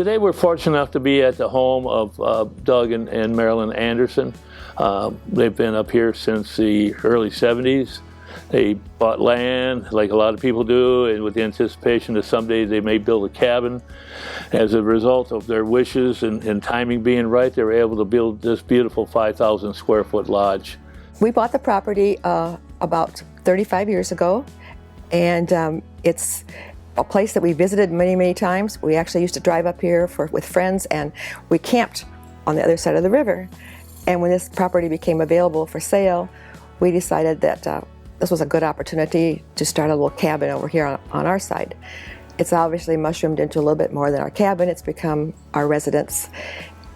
Today we're fortunate enough to be at the home of Doug and Marilyn Anderson. They've been up here since the early 70s. They bought land like a lot of people do, and with the anticipation that someday they may build a cabin. As a result of their wishes and timing being right, they were able to build this beautiful 5,000 square foot lodge. We bought the property about 35 years ago, and it's a place that we visited many, many times. We actually used to drive up here with friends, and we camped on the other side of the river. And when this property became available for sale, we decided that this was a good opportunity to start a little cabin over here on our side. It's obviously mushroomed into a little bit more than our cabin. It's become our residence.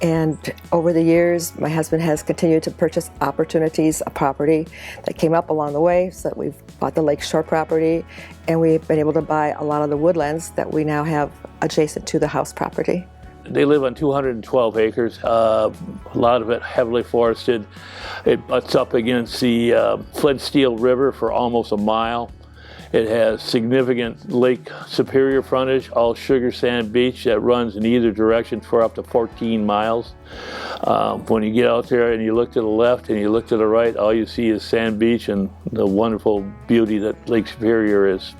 And over the years, my husband has continued to purchase opportunities, a property that came up along the way, so that we've bought the lakeshore property, and we've been able to buy a lot of the woodlands that we now have adjacent to the house property. They live on 212 acres, a lot of it heavily forested. It butts up against the Flint Steel River for almost a mile. It has significant Lake Superior frontage, all sugar sand beach that runs in either direction for up to 14 miles. When you get out there and you look to the left and you look to the right, all you see is sand beach and the wonderful beauty that Lake Superior is.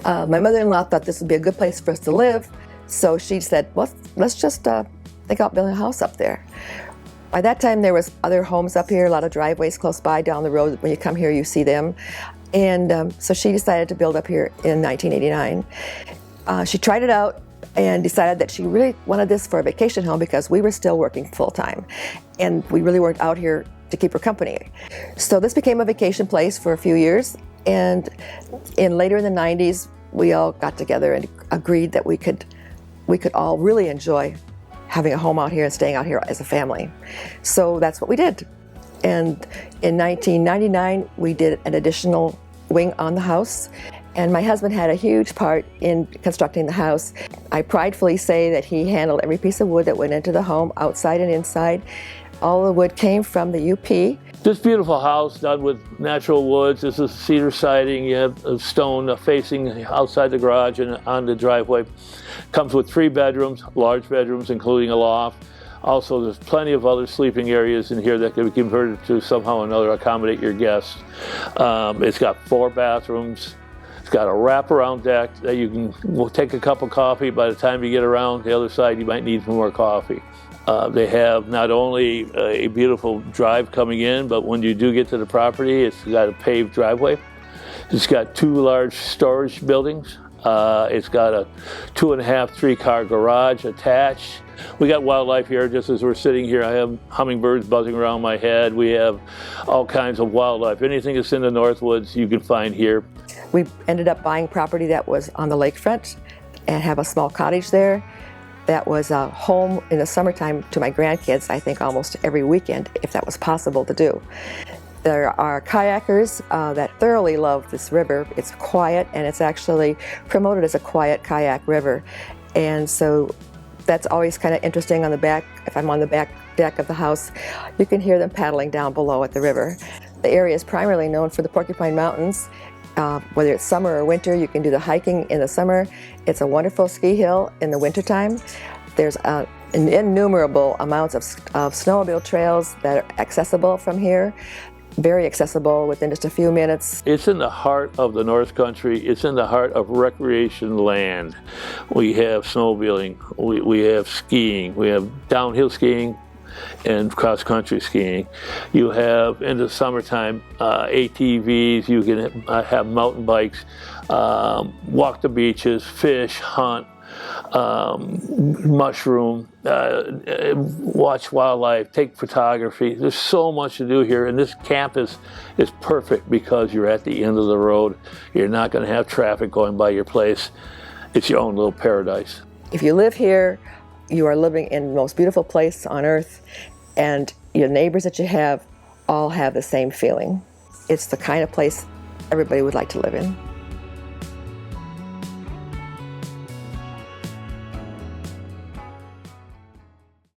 My mother-in-law thought this would be a good place for us to live, so she said, well, let's just think about building a house up there. By that time, there was other homes up here, a lot of driveways close by down the road. When you come here, you see them. And so she decided to build up here in 1989. She tried it out and decided that she really wanted this for a vacation home because we were still working full-time, and we really weren't out here to keep her company. So this became a vacation place for a few years, and later in the 90s, we all got together and agreed that we could all really enjoy having a home out here and staying out here as a family. So that's what we did. And in 1999, we did an additional wing on the house, and my husband had a huge part in constructing the house. I pridefully say that he handled every piece of wood that went into the home, outside and inside. All the wood came from the UP. This beautiful house done with natural woods. This is cedar siding. You have a stone facing outside the garage and on the driveway. Comes with 3 bedrooms, large bedrooms, including a loft. Also, there's plenty of other sleeping areas in here that can be converted to somehow or another accommodate your guests. It's got 4 bathrooms. It's got a wraparound deck that you can take a cup of coffee. By the time you get around the other side, you might need more coffee. They have not only a beautiful drive coming in, but when you do get to the property, it's got a paved driveway. It's got 2 large storage buildings. It's got a 2.5, 3-car garage attached. We got wildlife here just as we're sitting here. I have hummingbirds buzzing around my head. We have all kinds of wildlife. Anything that's in the Northwoods you can find here. We ended up buying property that was on the lakefront and have a small cottage there. That was a home in the summertime to my grandkids, I think almost every weekend, if that was possible to do. There are kayakers that thoroughly love this river. It's quiet, and it's actually promoted as a quiet kayak river. And so that's always kind of interesting on the back. If I'm on the back deck of the house, you can hear them paddling down below at the river. The area is primarily known for the Porcupine Mountains. Whether it's summer or winter, you can do the hiking in the summer. It's a wonderful ski hill in the wintertime. There's innumerable amounts of snowmobile trails that are accessible from here. Very accessible within just a few minutes. It's in the heart of the North Country. It's in the heart of recreation land. We have snowmobiling, we have skiing, we have downhill skiing and cross-country skiing. You have, in the summertime, ATVs, you can have mountain bikes, walk the beaches, fish, hunt, mushroom, watch wildlife, take photography. There's so much to do here, and this campus is perfect because you're at the end of the road. You're not going to have traffic going by your place. It's your own little paradise. If you live here, you are living in the most beautiful place on earth, and your neighbors that you have all have the same feeling. It's the kind of place everybody would like to live in.